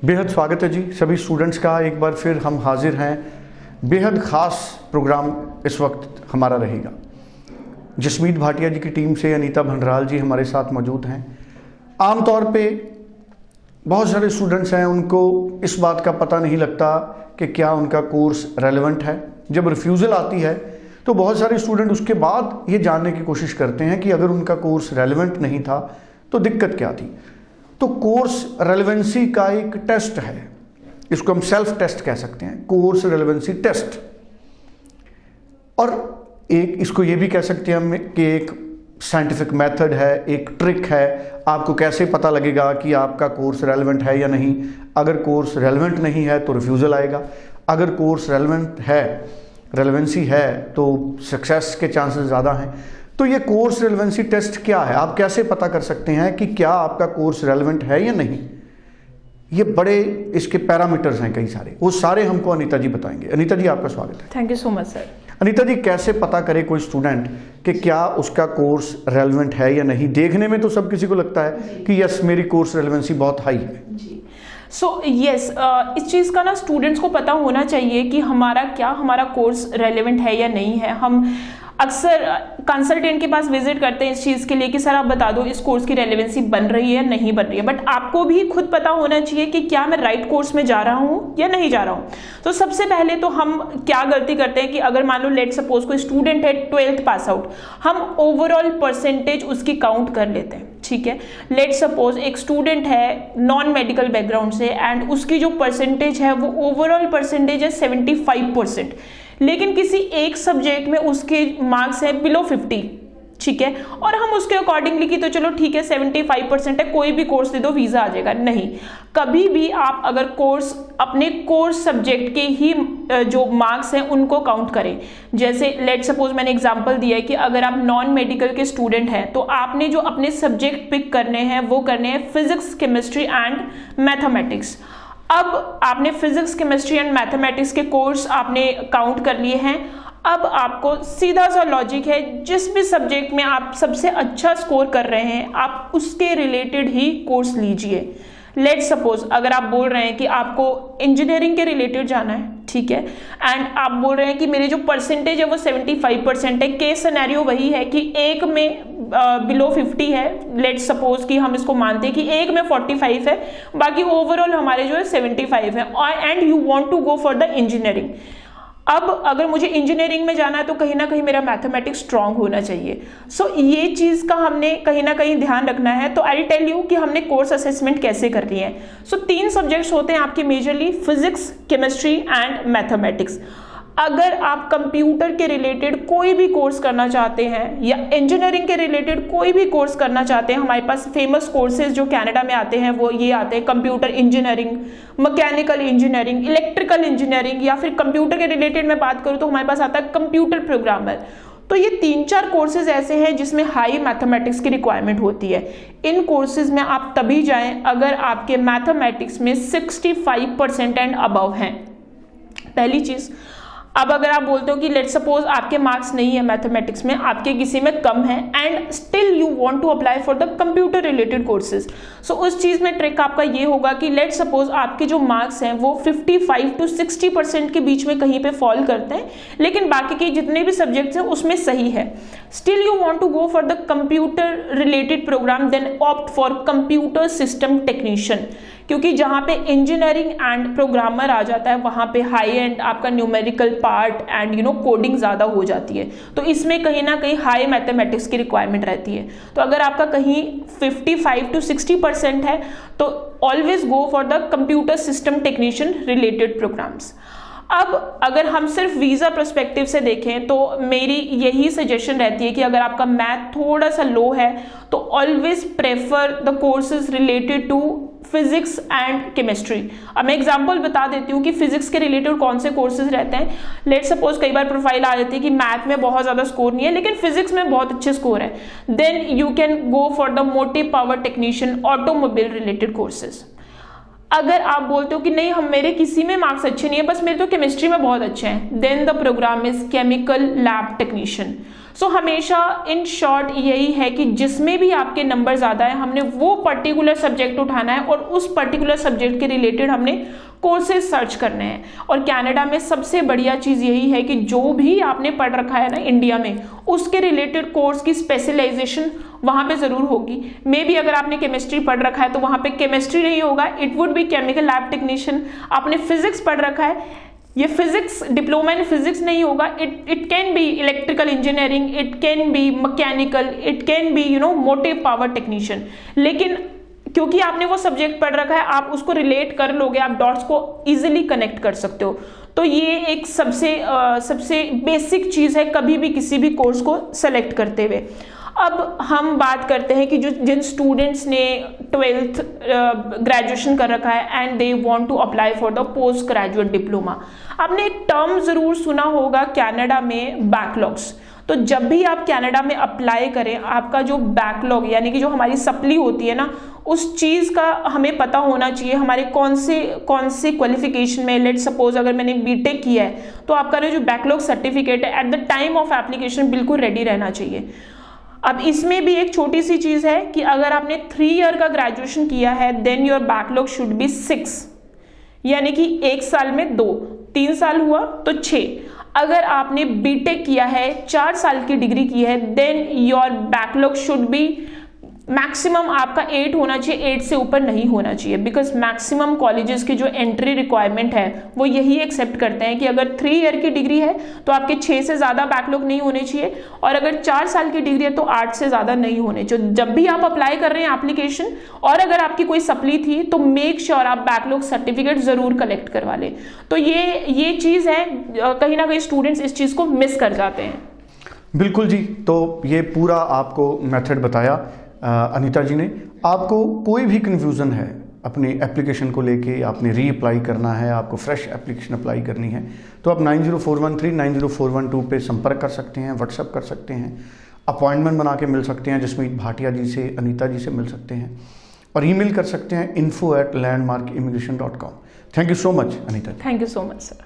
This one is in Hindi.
बेहद स्वागत है जी सभी स्टूडेंट्स का। एक बार फिर हम हाजिर हैं। बेहद ख़ास प्रोग्राम इस वक्त हमारा रहेगा। जसमीत भाटिया जी की टीम से अनीता भंडराल जी हमारे साथ मौजूद हैं। आमतौर पे बहुत सारे स्टूडेंट्स हैं, उनको इस बात का पता नहीं लगता कि क्या उनका कोर्स रेलेवेंट है। जब रिफ्यूज़ल आती है तो बहुत सारे स्टूडेंट उसके बाद ये जानने की कोशिश करते हैं कि अगर उनका कोर्स रेलेवेंट नहीं था तो दिक्कत क्या थी। तो कोर्स रेलेवेंसी का एक टेस्ट है, इसको हम सेल्फ टेस्ट कह सकते हैं, कोर्स रेलेवेंसी टेस्ट। और एक इसको ये भी कह सकते हैं हम कि एक साइंटिफिक मेथड है, एक ट्रिक है। आपको कैसे पता लगेगा कि आपका कोर्स रेलेवेंट है या नहीं। अगर कोर्स रेलेवेंट नहीं है तो रिफ्यूज़ल आएगा, अगर कोर्स रेलेवेंट है, रेलेवेंसी है तो सक्सेस के चांसेस ज़्यादा हैं। तो ये कोर्स रेलेवेंसी टेस्ट क्या है, आप कैसे पता कर सकते हैं कि क्या आपका कोर्स रेलेवेंट है या नहीं। ये बड़े इसके पैरामीटर्स हैं कई सारे, वो सारे हमको अनीता जी बताएंगे। अनीता जी आपका स्वागत है। Thank you so much sir. Anita ji, कैसे पता करे कोई स्टूडेंट कि क्या उसका कोर्स रेलेवेंट है या नहीं। देखने में तो सब किसी को लगता है कि यस मेरी कोर्स रेलेवेंसी बहुत हाई है जी। इस चीज़ का ना स्टूडेंट्स को पता होना चाहिए कि हमारा कोर्स रेलेवेंट है या नहीं है। हम अक्सर कंसल्टेंट के पास विजिट करते हैं इस चीज़ के लिए कि सर आप बता दो इस कोर्स की रेलेवेंसी बन रही है या नहीं बन रही है। बट आपको भी खुद पता होना चाहिए कि क्या मैं राइट कोर्स में जा रहा हूँ या नहीं जा रहा हूँ। तो सबसे पहले तो हम क्या गलती करते हैं कि अगर मान लो लेट सपोज कोई स्टूडेंट है 12th पास आउट, हम ओवरऑल परसेंटेज उसकी काउंट कर लेते हैं। ठीक है, लेट सपोज एक स्टूडेंट है नॉन मेडिकल बैकग्राउंड से एंड उसकी जो परसेंटेज है वो ओवरऑल परसेंटेज है 75%, लेकिन किसी एक सब्जेक्ट में उसके मार्क्स है बिलो 50। ठीक है, और हम उसके अकॉर्डिंगली कि तो चलो ठीक है 75% है, कोई भी कोर्स दे दो वीजा आ जाएगा। नहीं, कभी भी आप अगर अपने कोर्स सब्जेक्ट के ही जो मार्क्स हैं उनको काउंट करें। जैसे लेट सपोज मैंने एग्जांपल दिया है कि अगर आप नॉन मेडिकल के स्टूडेंट हैं तो आपने जो अपने सब्जेक्ट पिक करने हैं वो करने हैं फिजिक्स, केमिस्ट्री एंड मैथमेटिक्स। अब आपने फिजिक्स, केमिस्ट्री एंड मैथमेटिक्स के कोर्स आपने काउंट कर लिए हैं। अब आपको सीधा सा लॉजिक है, जिस भी सब्जेक्ट में आप सबसे अच्छा स्कोर कर रहे हैं आप उसके रिलेटेड ही कोर्स लीजिए। लेट सपोज अगर आप बोल रहे हैं कि आपको इंजीनियरिंग के रिलेटेड जाना है, ठीक है, एंड आप बोल रहे हैं कि मेरी जो परसेंटेज है वो 75% है। केस सिनेरियो वही है कि एक में बिलो 50 है, लेट सपोज कि हम इसको मानते हैं कि एक में 45 है, बाकी ओवरऑल हमारे जो है 75 है, and you want to go for the engineering. अब अगर मुझे इंजीनियरिंग में जाना है तो कहीं ना कहीं मेरा मैथमेटिक्स स्ट्रांग होना चाहिए। ये चीज़ का हमने कहीं ना कहीं ध्यान रखना है। तो आई टेल यू कि हमने कोर्स असेसमेंट कैसे करनी है। 3 सब्जेक्ट्स होते हैं आपके majorly, physics, chemistry and mathematics. अगर आप कंप्यूटर के रिलेटेड कोई भी कोर्स करना चाहते हैं या इंजीनियरिंग के रिलेटेड कोई भी कोर्स करना चाहते हैं, हमारे पास फेमस कोर्सेज जो कनाडा में आते हैं वो ये आते हैं: computer engineering, mechanical engineering, electrical engineering, या फिर कंप्यूटर के रिलेटेड मैं बात करूँ तो हमारे पास आता है कंप्यूटर प्रोग्रामर। तो ये 3-4 कोर्सेज ऐसे हैं जिसमें हाई मैथमेटिक्स की रिक्वायरमेंट होती है। इन कोर्सेज में आप तभी जाएं अगर आपके मैथमेटिक्स में 65% एंड अबव हैं। पहली चीज़। अब अगर आप बोलते हो कि लेट सपोज आपके मार्क्स नहीं है मैथमेटिक्स में, आपके किसी में कम है and still you want to apply for the computer related courses, उस चीज़ में ट्रिक आपका ये होगा कि लेट सपोज आपके जो मार्क्स हैं वो 55 to 60% के बीच में कहीं पे फॉल करते हैं, लेकिन बाकी के जितने भी सब्जेक्ट्स हैं उसमें सही है। Still you want to go for the computer related program, then opt for computer system technician, क्योंकि जहाँ पे इंजीनियरिंग एंड प्रोग्रामर आ जाता है वहाँ पे हाई एंड आपका न्यूमेरिकल पार्ट एंड कोडिंग ज़्यादा हो जाती है। तो इसमें कहीं ना कहीं हाई मैथमेटिक्स की रिक्वायरमेंट रहती है। तो अगर आपका कहीं 55 to 60% है तो always go for the computer system technician related programs. अब अगर हम सिर्फ वीज़ा पर्सपेक्टिव से देखें तो मेरी यही सजेशन रहती है कि अगर आपका मैथ थोड़ा सा लो है तो always prefer the courses related to physics and chemistry. अब मैं एग्जांपल बता देती हूँ कि फिजिक्स के रिलेटेड कौन से कोर्सेज रहते हैं। लेट सपोज कई बार प्रोफाइल आ जाती है कि मैथ में बहुत ज़्यादा स्कोर नहीं है लेकिन फिजिक्स में बहुत अच्छे स्कोर है, then you can go for the motive power technician, automobile related courses. अगर आप बोलते हो कि नहीं हम मेरे किसी में मार्क्स अच्छे नहीं है, बस मेरे तो केमिस्ट्री में बहुत अच्छे हैं, then the program is chemical lab technician. So हमेशा इन शॉर्ट यही है कि जिसमें भी आपके नंबर ज़्यादा है, हमने वो पर्टिकुलर सब्जेक्ट उठाना है और उस पर्टिकुलर सब्जेक्ट के रिलेटेड हमने कोर्सेज सर्च करने हैं। और कनाडा में सबसे बढ़िया चीज़ यही है कि जो भी आपने पढ़ रखा है ना इंडिया में, उसके रिलेटेड कोर्स की स्पेशलाइजेशन वहाँ पे ज़रूर होगी। मे बी अगर आपने केमिस्ट्री पढ़ रखा है तो वहाँ पे केमिस्ट्री नहीं होगा, it would be chemical lab technician. आपने फिजिक्स पढ़ रखा है, ये फिजिक्स डिप्लोमा इन फिजिक्स नहीं होगा, it can be electrical engineering, it can be mechanical, it can be motive power technician. लेकिन क्योंकि आपने वो सब्जेक्ट पढ़ रखा है, आप उसको रिलेट कर लोगे, आप डॉट्स को इजीली कनेक्ट कर सकते हो। तो ये एक सबसे बेसिक चीज़ है कभी भी किसी भी कोर्स को सेलेक्ट करते हुए। अब हम बात करते हैं कि जिन स्टूडेंट्स ने 12th ग्रेजुएशन कर रखा है and they want to apply for the post graduate diploma. आपने एक टर्म ज़रूर सुना होगा कनाडा में, बैकलॉग्स। तो जब भी आप कनाडा में अप्लाई करें, आपका जो बैकलॉग यानी कि जो हमारी सप्ली होती है ना, उस चीज़ का हमें पता होना चाहिए हमारे कौन से क्वालिफिकेशन में। लेट सपोज अगर मैंने बीटेक किया है तो आपका जो बैकलॉग सर्टिफिकेट है at the time of application बिल्कुल रेडी रहना चाहिए। अब इसमें भी एक छोटी सी चीज़ है कि अगर आपने 3 ईयर का ग्रेजुएशन किया है then your backlog should be 6, यानी कि 1 साल में 2, 3 साल हुआ तो 6। अगर आपने बीटेक किया है, 4 साल की डिग्री की है, then your backlog should be maximum आपका 8 होना चाहिए, 8 से ऊपर नहीं होना चाहिए। बिकॉज मैक्सिमम कॉलेजेस की जो एंट्री रिक्वायरमेंट है वो यही एक्सेप्ट करते हैं कि अगर 3 ईयर की डिग्री है तो आपके 6 से ज़्यादा बैकलॉग नहीं होने चाहिए, और अगर 4 साल की डिग्री है तो 8 से ज़्यादा नहीं होने चाहिए। जब भी आप अप्लाई कर रहे हैं एप्लीकेशन, और अगर आपकी कोई सप्ली थी तो मेक श्योर आप बैकलॉग सर्टिफिकेट ज़रूर कलेक्ट करवा लें। तो ये चीज़ है, कहीं ना कहीं स्टूडेंट्स इस चीज़ को मिस कर जाते हैं। बिल्कुल जी, तो ये पूरा आपको मेथड बताया अनीता जी ने। आपको कोई भी कन्फ्यूज़न है अपनी एप्लीकेशन को लेके, आपने रीअप्लाई करना है, आपको फ्रेश एप्लीकेशन अप्लाई करनी है, तो आप 90413 90412 पे संपर्क कर सकते हैं, व्हाट्सएप कर सकते हैं, अपॉइंटमेंट बना के मिल सकते हैं, जसमीत भाटिया जी से, अनीता जी से मिल सकते हैं, और ईमेल कर सकते हैं info@landmarkimmigration.com। Thank you so much Anita. Thank you so much sir.